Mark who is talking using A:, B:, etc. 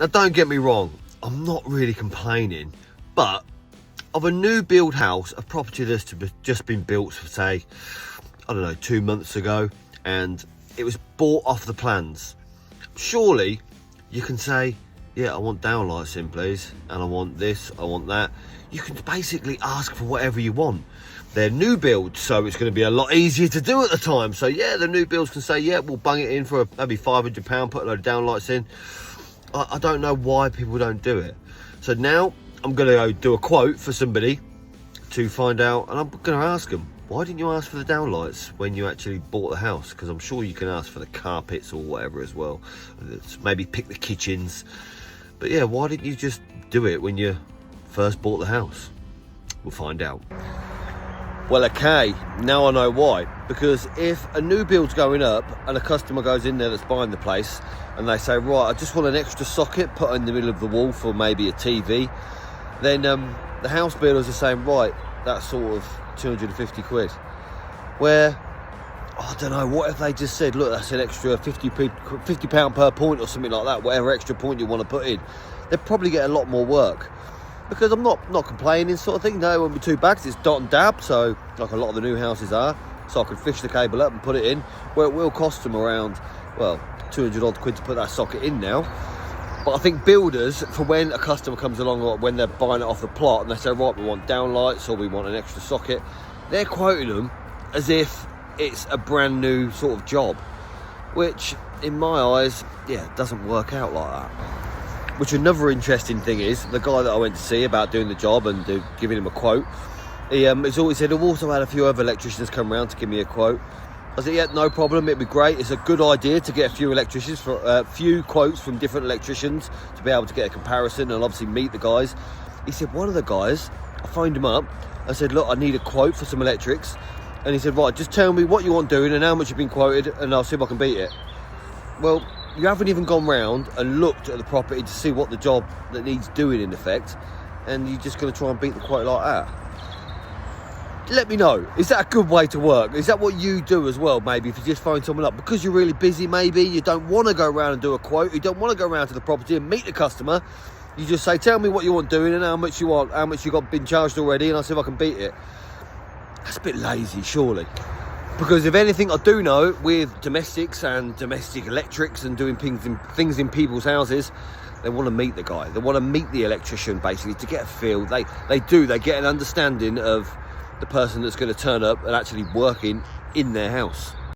A: Now don't get me wrong, I'm not really complaining, but of a new build house, a property that's just been built for, say, I don't know, 2 months ago, and it was bought off the plans, surely you can say, yeah, I want downlights in, please, and I want this, I want that. You can basically ask for whatever you want. They're new builds, so it's going to be a lot easier to do at the time. So yeah, the new builds can say, yeah, we'll bung it in for maybe £500, put a load of downlights in. I don't know why people don't do it. So now I'm going to go do a quote for somebody to find out, and I'm going to ask them, why didn't you ask for the downlights when you actually bought the house? Because I'm sure you can ask for the carpets or whatever as well. Maybe pick the kitchens. But yeah, why didn't you just do it when you first bought the house? We'll find out. Well, okay, now I know why. Because if a new build's going up and a customer goes in there that's buying the place and they say, right, I just want an extra socket put in the middle of the wall for maybe a TV, then the house builders are saying, right, that's sort of 250 quid. Where, I don't know, what if they just said, look, that's an extra £50 per point or something like that, whatever extra point you want to put in. They'd probably get a lot more work. Because I'm not complaining sort of thing. No, it won't be too bad because it's dot and dab, so like a lot of the new houses are. So I can fish the cable up and put it in, where it will cost them around, well, 200 odd quid to put that socket in now. But I think builders, for when a customer comes along or when they're buying it off the plot and they say, right, we want downlights or we want an extra socket, they're quoting them as if it's a brand new sort of job, which in my eyes, yeah, doesn't work out like that. Which another interesting thing is, the guy that I went to see about doing the job and giving him a quote, he's always said, I've also had a few other electricians come around to give me a quote. I said, yeah, no problem, it'd be great. It's a good idea to get a few electricians, for a few quotes from different electricians to be able to get a comparison and obviously meet the guys. He said, one of the guys, I phoned him up, I said, look, I need a quote for some electrics. And he said, right, just tell me what you want doing and how much you've been quoted and I'll see if I can beat it. Well, you haven't even gone round and looked at the property to see what the job that needs doing in effect, and you're just going to try and beat the quote like that. Let me know, is that a good way to work? Is that what you do as well? Maybe if you just phone someone up because you're really busy, maybe you don't want to go around and do a quote, you don't want to go around to the property and meet the customer, you just say, tell me what you want doing and how much you want, how much you got been charged already, and I'll see if I can beat it. That's a bit lazy, surely. Because if anything, I do know with domestics and domestic electrics and doing things in people's houses, they want to meet the guy. They want to meet the electrician, basically, to get a feel. They get an understanding of the person that's going to turn up and actually working in their house.